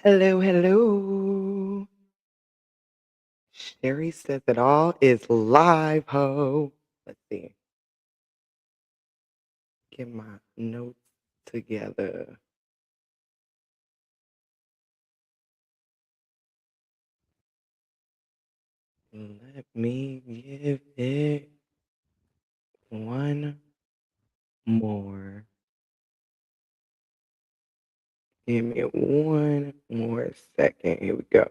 Hello, hello. Sherrie says it all is live, ho. Let's see. Get my notes together. Let me give it one more. Give me one more second. Here we go.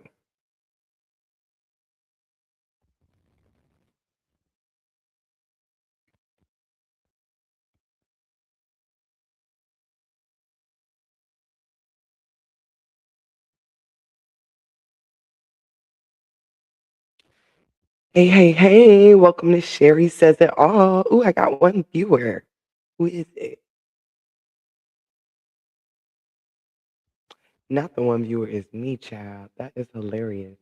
Hey, hey, hey. Welcome to Sherrie Says It All. Ooh, I got one viewer. Who is it? Not the one viewer, is me, child. That is hilarious.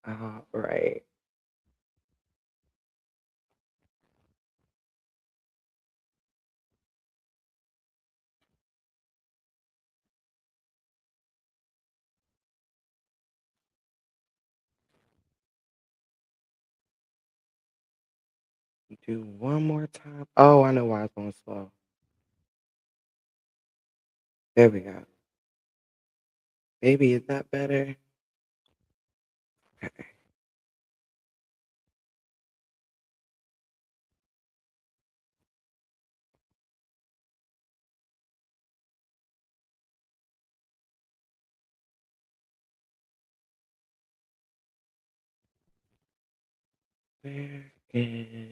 All right. Do one more time. Oh, I know why it's going slow. There we go. Maybe is that better? Okay. Where is...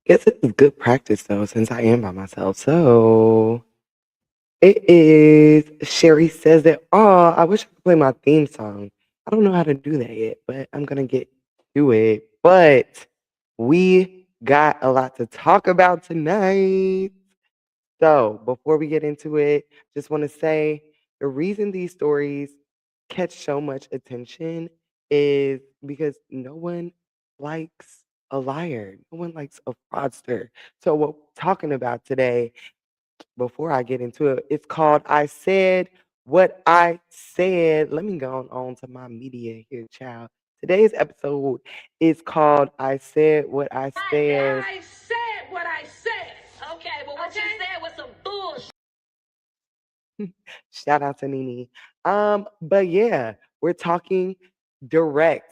Guess it's good practice though, since I am by myself. So it is Sherrie Says It All. I wish I could play my theme song. I don't know how to do that yet, but I'm gonna get to it. But we got a lot to talk about tonight. So before we get into it, just want to say the reason these stories catch so much attention is because no one likes a liar. No one likes a fraudster. So what we're talking about today, before I get into it, it's called I Said What I Said. Let me go on to my media here, child. Today's episode is called I Said What I Said. I said what I said. Okay, but what you said was some bullshit. Shout out to Nene. But yeah, we're talking direct.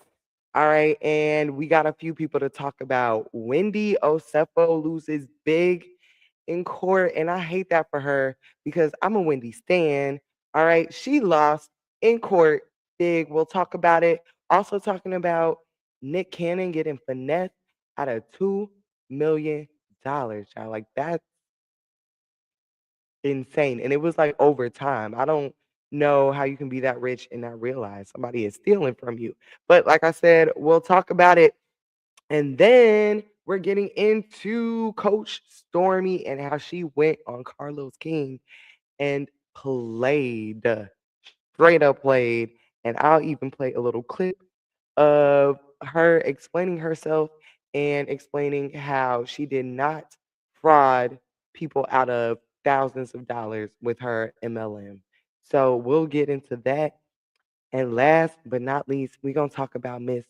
All right, and we got a few people to talk about. Wendy Osefo loses big in court, and I hate that for her because I'm a Wendy stan. All right, she lost in court big. We'll talk about it. Also talking about Nick Cannon getting finessed out of $2 million. Y'all, like that's insane. And it was like over time. I don't know how you can be that rich and not realize somebody is stealing from you. But like I said, we'll talk about it. And then we're getting into Coach Stormy and how she went on Carlos King and played, straight up played. And I'll even play a little clip of her explaining herself and explaining how she did not fraud people out of thousands of dollars with her MLM. So we'll get into that. And last but not least, we're going to talk about Miss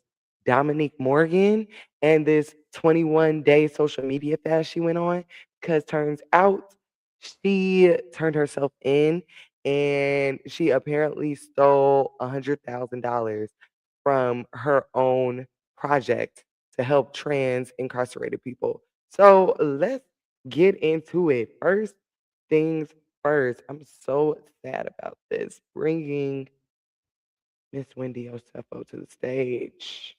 Dominique Morgan and this 21-day social media fast she went on. Because turns out she turned herself in and she apparently stole $100,000 from her own project to help trans incarcerated people. So let's get into it. First things first, I'm so sad about this. Bringing Miss Wendy Osefo to the stage.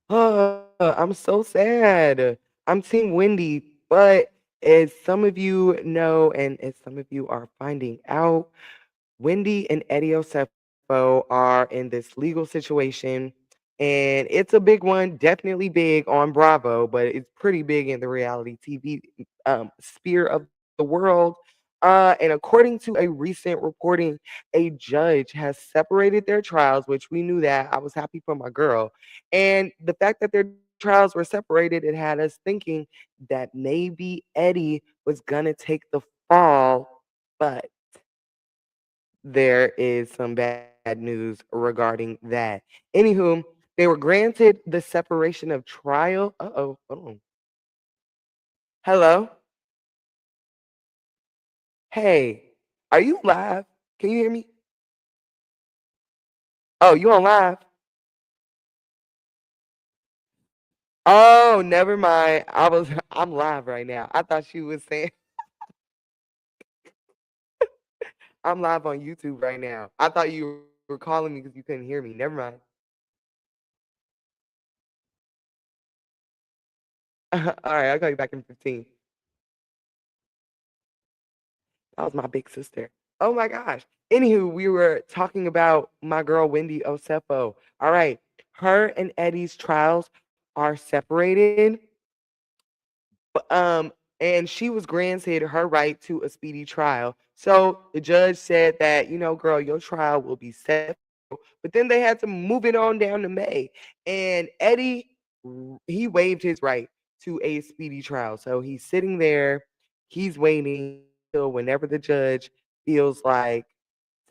I'm so sad. I'm Team Wendy, but as some of you know, and as some of you are finding out, Wendy and Eddie Osefo are in this legal situation. and it's a big one, definitely big on Bravo, but it's pretty big in the reality TV sphere of the world. And according to a recent reporting, a judge has separated their trials, which we knew that. I was happy for my girl. And the fact that their trials were separated, it had us thinking that maybe Eddie was gonna take the fall, but there is some bad news regarding that. Anywho, they were granted the separation of trial. Uh-oh, hold on. Hello? Hey, are you live? Can you hear me? Oh, you on live? Oh, never mind. I'm live right now. I thought she was saying I'm live on YouTube right now. I thought you were calling me because you couldn't hear me. Never mind. All right, I'll call you back in 15. That was my big sister. Oh my gosh. Anywho, we were talking about my girl Wendy Osefo. All right. Her and Eddie's trials are separated. But and she was granted her right to a speedy trial. So the judge said that, girl, your trial will be set for April. But then they had to move it on down to May. And Eddie, he waived his right to a speedy trial. So he's sitting there, he's waiting till whenever the judge feels like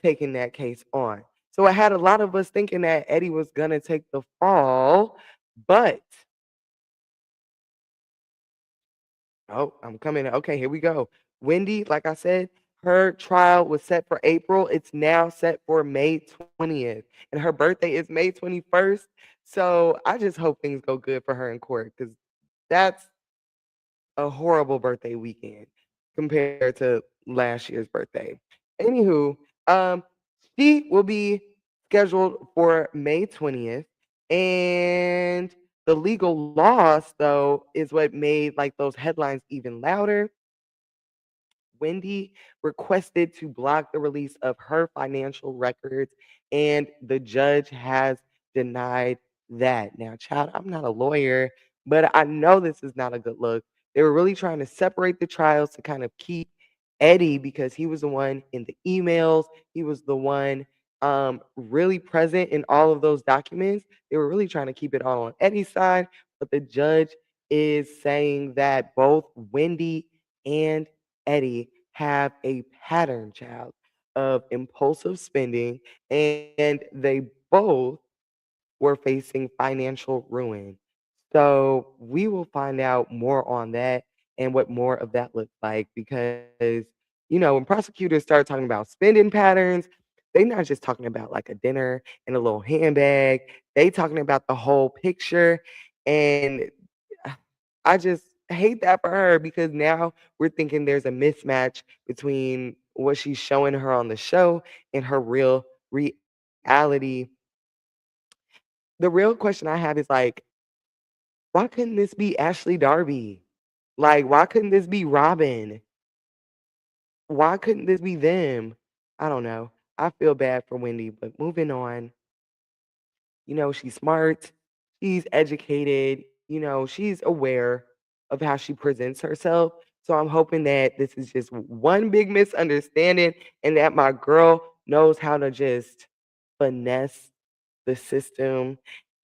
taking that case on. So I had a lot of us thinking that Eddie was gonna take the fall, but oh, I'm coming. Okay, here we go. Wendy, like I said, her trial was set for April. It's now set for May 20th. And her birthday is May 21st. So I just hope things go good for her in court because that's a horrible birthday weekend compared to last year's birthday. Anywho, um, she will be scheduled for May 20th. And the legal loss, though, is what made like those headlines even louder. Wendy requested to block the release of her financial records, and the judge has denied that. Now, child, I'm not a lawyer, but I know this is not a good look. They were really trying to separate the trials to kind of keep Eddie because he was the one in the emails, he was the one really present in all of those documents. They were really trying to keep it all on Eddie's side, but the judge is saying that both Wendy and Eddie have a pattern, child, of impulsive spending, and they both were facing financial ruin. So we will find out more on that and what more of that looks like because, when prosecutors start talking about spending patterns, they're not just talking about like a dinner and a little handbag. They talking about the whole picture. And I just hate that for her because now we're thinking there's a mismatch between what she's showing her on the show and her real reality. The real question I have is like, why couldn't this be Ashley Darby? Like, why couldn't this be Robin? Why couldn't this be them? I don't know. I feel bad for Wendy, but moving on. She's smart, she's educated, she's aware of how she presents herself. So I'm hoping that this is just one big misunderstanding and that my girl knows how to just finesse the system.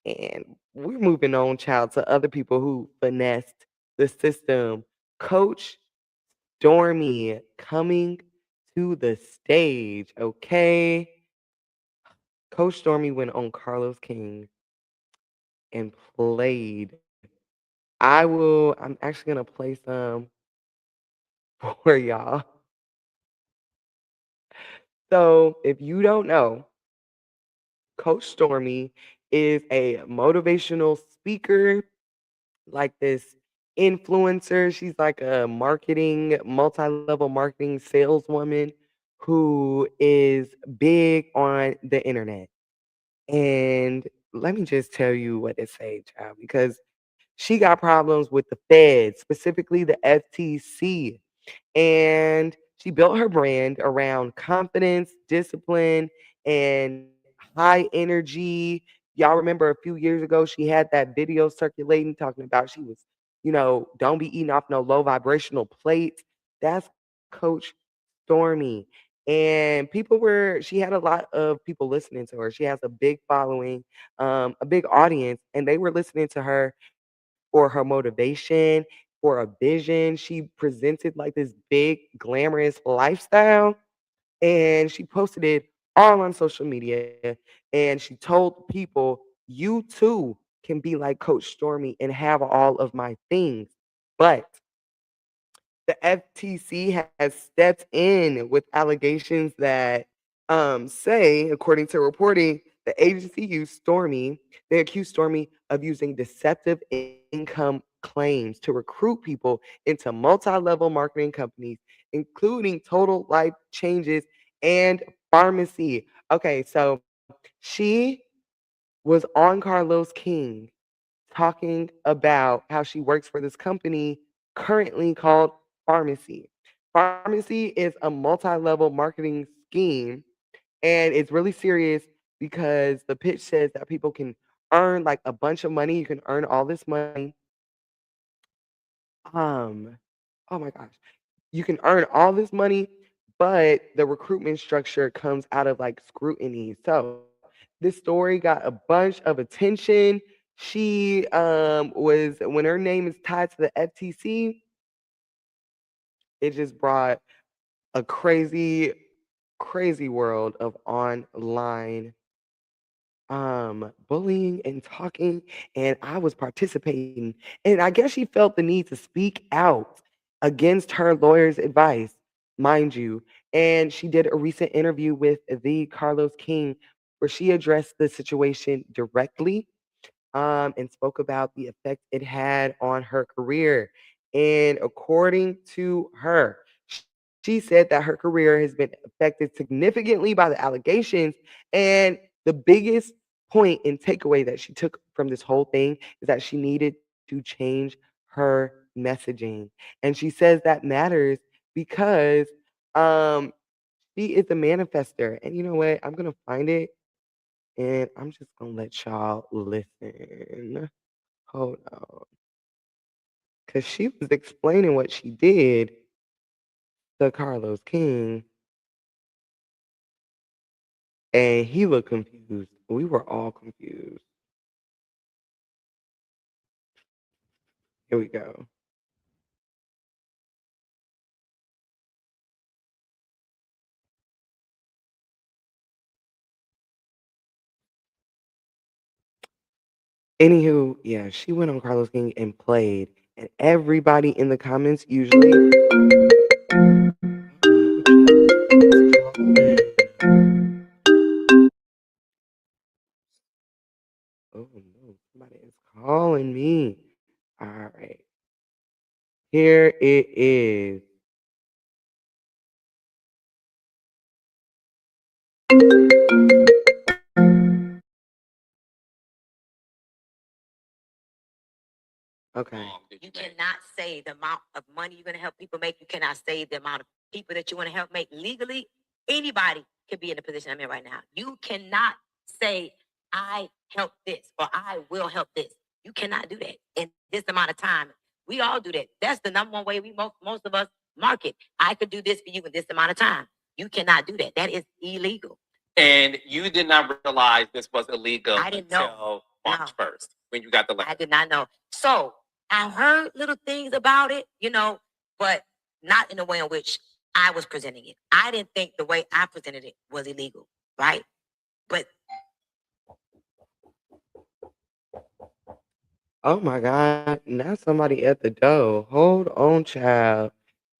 And we're moving on, child, to other people who finessed the system. Coach Stormy coming to the stage, okay? Coach Stormy went on Carlos King and played. I'm actually gonna play some for y'all. So if you don't know, Coach Stormy is a motivational speaker, like this influencer. She's like a multi-level marketing saleswoman who is big on the internet. And let me just tell you what to say, child, because she got problems with the Fed, specifically the FTC. And she built her brand around confidence, discipline, and high energy. Y'all remember a few years ago, she had that video circulating talking about she was, don't be eating off no low vibrational plates. That's Coach Stormy. And she had a lot of people listening to her. She has a big following, a big audience, and they were listening to her for her motivation, for a vision. She presented like this big, glamorous lifestyle, and she posted it all on social media. And she told people, you too can be like Coach Stormy and have all of my things. But the FTC has stepped in with allegations that say, according to reporting, the agency they accused Stormy of using deceptive income claims to recruit people into multi-level marketing companies, including total life changes and pharmacy. Okay, so she was on Carlos King talking about how she works for this company currently called Pharmacy. Pharmacy is a multi-level marketing scheme, and it's really serious because the pitch says that people can earn like a bunch of money. You can earn all this money. Um, oh my gosh. You can earn all this money, but the recruitment structure comes out of like scrutiny. So this story got a bunch of attention. She was when her name is tied to the FTC, it just brought a crazy, crazy world of online bullying and talking, and I was participating. And I guess she felt the need to speak out against her lawyer's advice, mind you. And she did a recent interview with the Carlos King where she addressed the situation directly, and spoke about the effect it had on her career. And according to her, she said that her career has been affected significantly by the allegations. And the biggest point and takeaway that she took from this whole thing is that she needed to change her messaging. And she says that matters because um, she is a manifester. And you know what? I'm going to find it and I'm just going to let y'all listen. Hold on. Because she was explaining what she did to Carlos King, and he looked confused. We were all confused. Here we go. Anywho, yeah, she went on Carlos King and played, and everybody in the comments usually. Oh no, somebody is calling me. All right, here it is. Okay. You cannot say the amount of money you're going to help people make. You cannot say the amount of people that you want to help make legally. Anybody can be in the position I'm in right now. You cannot say, I help this or I will help this. You cannot do that in this amount of time. We all do that. That's the number one way most of us market. I could do this for you in this amount of time. You cannot do that. That is illegal. And you did not realize this was illegal I didn't know. until March 1st when you got the letter. I did not know. So I heard little things about it, but not in the way in which I was presenting it. I didn't think the way I presented it was illegal, right? But Oh my God, now somebody at the door. Hold on, child.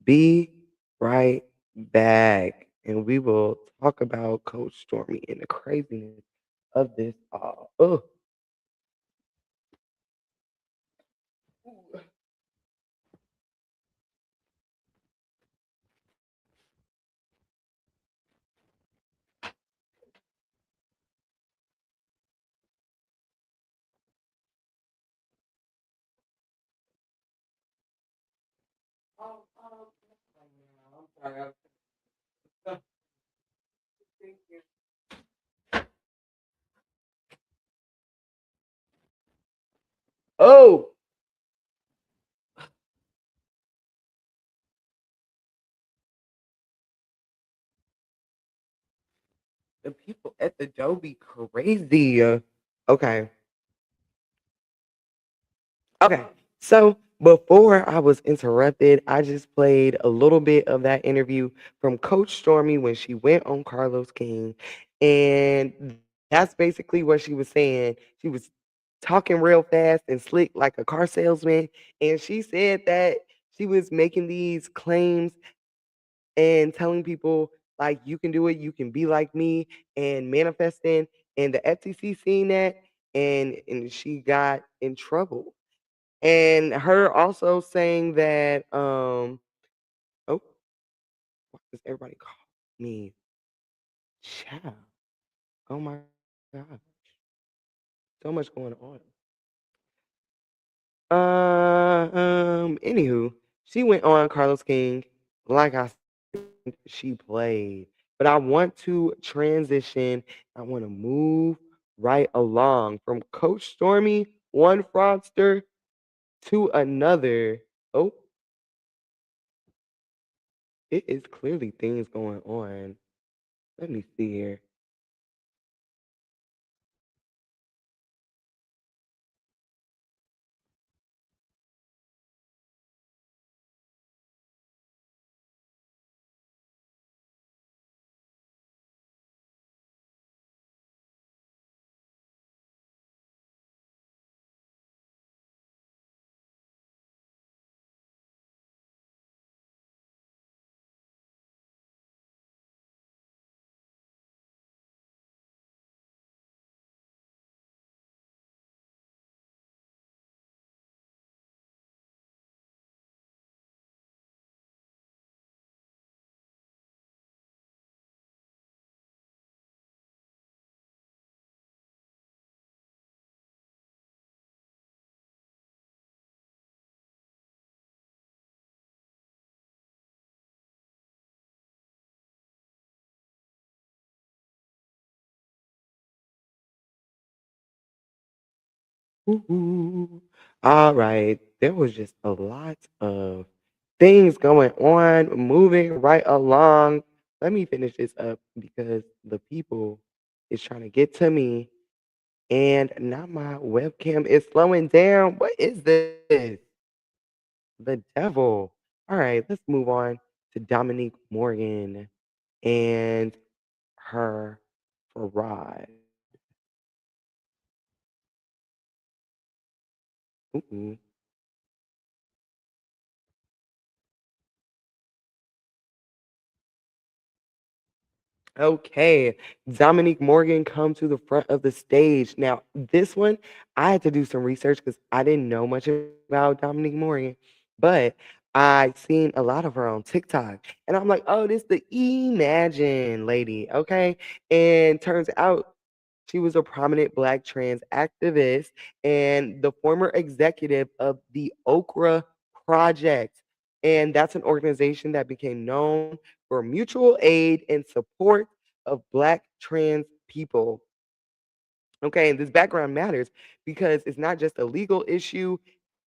Be right back. And we will talk about Coach Stormy and the craziness of this all. Oh, I'm sorry. Thank you. Oh, the people at the door be crazy. Okay. Okay. So before I was interrupted, I just played a little bit of that interview from Coach Stormy when she went on Carlos King. And that's basically what she was saying. She was talking real fast and slick like a car salesman. And she said that she was making these claims and telling people like you can do it, you can be like me and manifesting. And the FTC seen that and she got in trouble. And her also saying that, oh, why does everybody call me child? Oh my God, so much going on. Anywho, she went on Carlos King, like I said, she played. But I want to transition. I want to move right along from Coach Stormy, one fraudster, to another. Oh, it is clearly things going on. Let me see here. Ooh. All right. There was just a lot of things going on, moving right along. Let me finish this up because the people is trying to get to me and now my webcam is slowing down. What is this? The devil. All right, let's move on to Dominique Morgan and her fraud. Ooh. Okay, Dominique Morgan come to the front of the stage. Now, this one, I had to do some research because I didn't know much about Dominique Morgan, but I seen a lot of her on TikTok, and I'm like, oh, this the Imagine lady, okay? And turns out she was a prominent Black trans activist and the former executive of the Okra Project, and that's an organization that became known for mutual aid and support of Black trans people. Okay, and this background matters because it's not just a legal issue,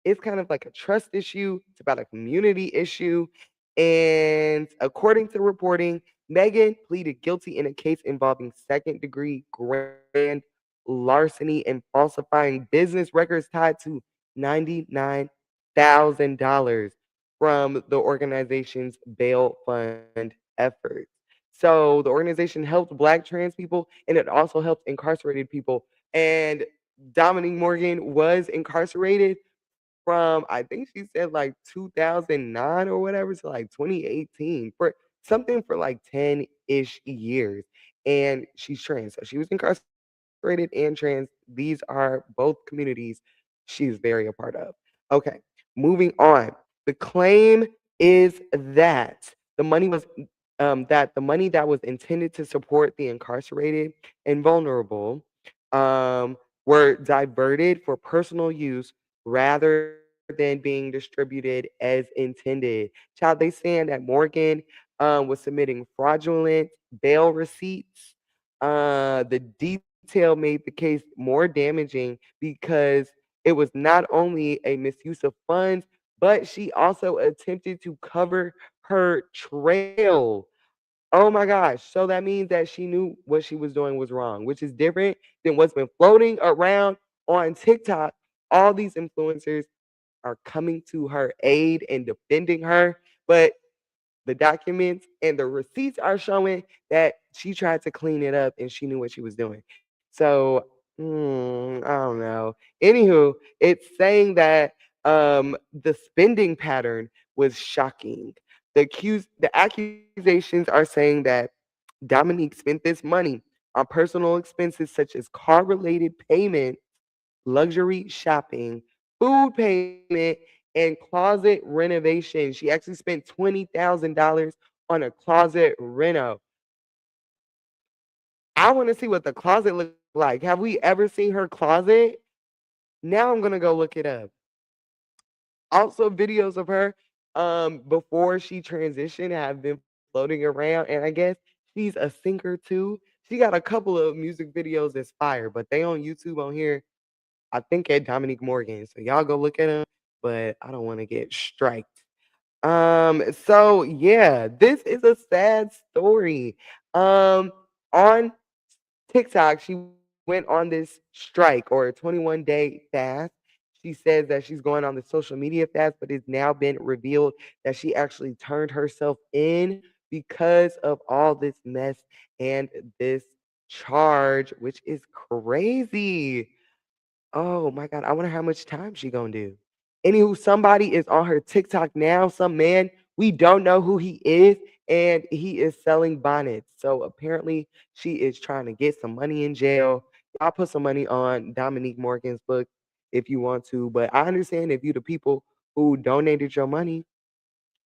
it's kind of like a trust issue, it's about a community issue. And according to reporting, Megan pleaded guilty in a case involving second degree grand larceny and falsifying business records tied to $99,000 from the organization's bail fund efforts. So the organization helped Black trans people and it also helped incarcerated people. And Dominique Morgan was incarcerated from I think she said like 2009 or whatever to like 2018 for something for like 10-ish years. And she's trans. So she was incarcerated and trans. These are both communities she's very a part of. Okay, moving on. The claim is that the money that was intended to support the incarcerated and vulnerable were diverted for personal use rather than being distributed as intended. Child, they saying that Morgan was submitting fraudulent bail receipts. The detail made the case more damaging because It was not only a misuse of funds, but she also attempted to cover her trail. Oh my gosh. So that means that she knew what she was doing was wrong, which is different than what's been floating around on TikTok. All these influencers are coming to her aid and defending her, but the documents and the receipts are showing that she tried to clean it up and she knew what she was doing. So, I don't know. Anywho, it's saying that the spending pattern was shocking. The accusations are saying that Dominique spent this money on personal expenses such as car-related payments, luxury shopping, food payment, and closet renovation. She actually spent $20,000 on a closet reno. I want to see what the closet looks like. Have we ever seen her closet? Now I'm gonna go look it up. Also, videos of her before she transitioned have been floating around, and I guess she's a singer too. She got a couple of music videos that's fire, but they on YouTube on here. I think at Dominque Morgan. So y'all go look at him, but I don't want to get striked. So yeah, this is a sad story. On TikTok, she went on this strike or a 21-day fast. She says that she's going on the social media fast, but it's now been revealed that she actually turned herself in because of all this mess and this charge, which is crazy. Oh my God, I wonder how much time she gonna do. Anywho, somebody is on her TikTok now, some man, we don't know who he is, and he is selling bonnets. So apparently she is trying to get some money in jail. Y'all put some money on Dominique Morgan's book if you want to, but I understand if you the people who donated your money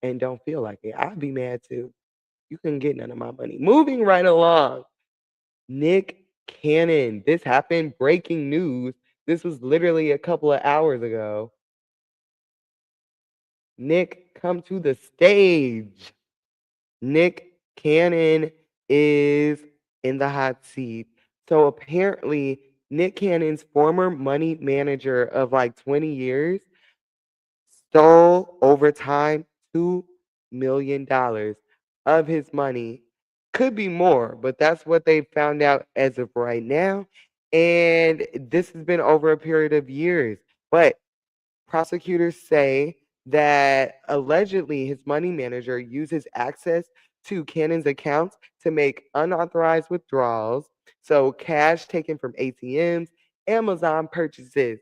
and don't feel like it. I'd be mad too. You couldn't get none of my money. Moving right along. Nick Cannon. This happened. Breaking news. This was literally a couple of hours ago. Nick, come to the stage. Nick Cannon is in the hot seat. So apparently, Nick Cannon's former money manager of like 20 years stole over time $2 million of his money. Could be more, but that's what they found out as of right now. And this has been over a period of years. But prosecutors say that allegedly his money manager uses access to Cannon's accounts to make unauthorized withdrawals. So, cash taken from ATMs, Amazon purchases,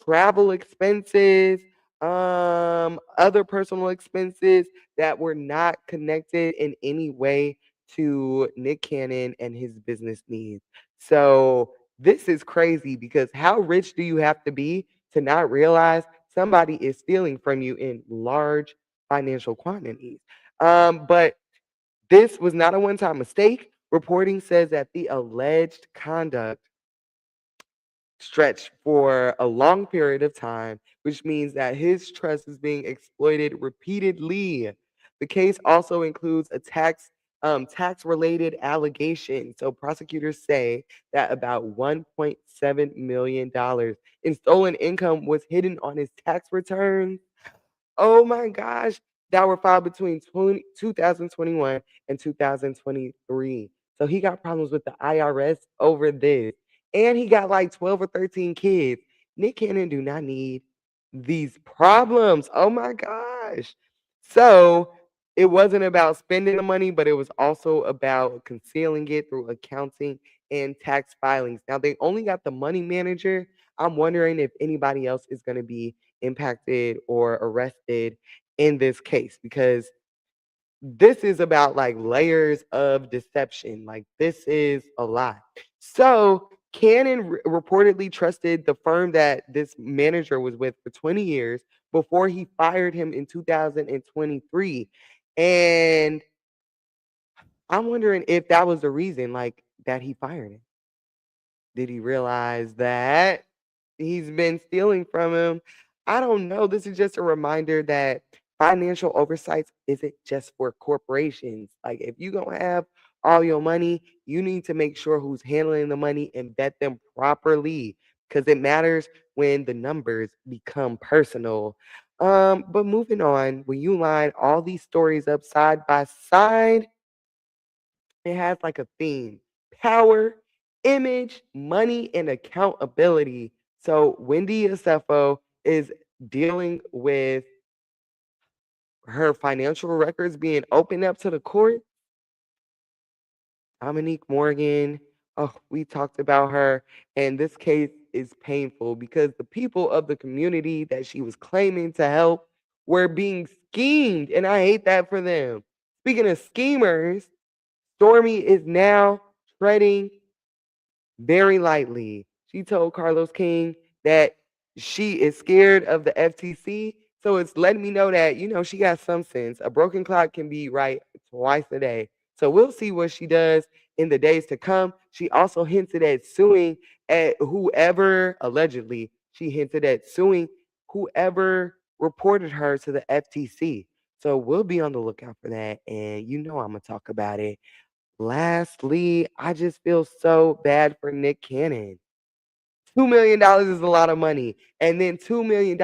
travel expenses, other personal expenses that were not connected in any way to Nick Cannon and his business needs. So, this is crazy because how rich do you have to be to not realize somebody is stealing from you in large financial quantities? But this was not a one time mistake. Reporting says that the alleged conduct stretched for a long period of time, which means that his trust is being exploited repeatedly. The case also includes a tax related allegation. So prosecutors say that about $1.7 million in stolen income was hidden on his tax returns. Oh my gosh, that were filed between 2021 and 2023. So he got problems with the IRS over this. And he got like 12 or 13 kids. Nick Cannon do not need these problems. Oh my gosh. So it wasn't about spending the money, but it was also about concealing it through accounting and tax filings. Now they only got the money manager. I'm wondering if anybody else is going to be impacted or arrested in this case because this is about like layers of deception. Like this is a lot. So Cannon reportedly trusted the firm that this manager was with for 20 years before he fired him in 2023. And I'm wondering if that was the reason, like that he fired him. Did he realize that he's been stealing from him? I don't know. This is just a reminder that financial oversight isn't just for corporations. Like, if you don't have all your money, you need to make sure who's handling the money and vet them properly because it matters when the numbers become personal. But moving on, when you line all these stories up side by side, it has like a theme: power, image, money, and accountability. So Wendy Osefo is dealing with her financial records being opened up to the court. Dominique Morgan, oh, we talked about her, and this case is painful because the people of the community that she was claiming to help were being schemed, and I hate that for them. Speaking of schemers, Stormy is now treading very lightly. She told Carlos King that she is scared of the FTC. So it's letting me know that, she got some sense. A broken clock can be right twice a day. So we'll see what she does in the days to come. She also hinted at suing at whoever, allegedly, she hinted at suing whoever reported her to the FTC. So we'll be on the lookout for that. And I'm going to talk about it. Lastly, I just feel so bad for Nick Cannon. $2 million is a lot of money. And then $2 million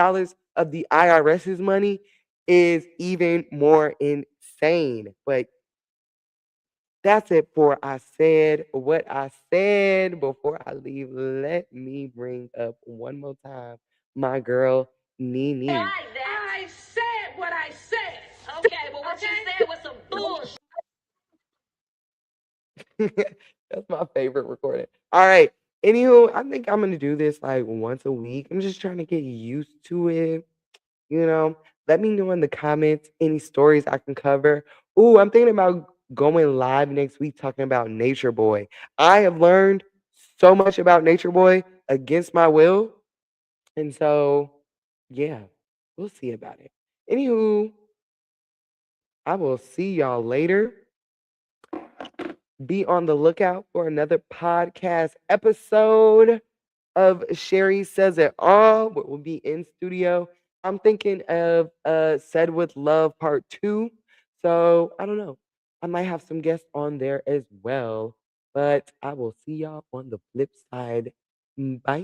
of the IRS's money is even more insane. But that's it for I said what I said. Before I leave, let me bring up one more time my girl, Nene. I said what I said. Okay, but what you said was some bullshit. That's my favorite recording. All right. Anywho, I think I'm gonna do this like once a week. I'm just trying to get used to it. You know, Let me know in the comments any stories I can cover. Ooh, I'm thinking about going live next week talking about Nature Boy. I have learned so much about Nature Boy against my will. And so, yeah, we'll see about it. Anywho, I will see y'all later. Be on the lookout for another podcast episode of Sherrie Says It All, what will be in studio. I'm thinking of Said with Love Part 2. So I don't know. I might have some guests on there as well. But I will see y'all on the flip side. Bye.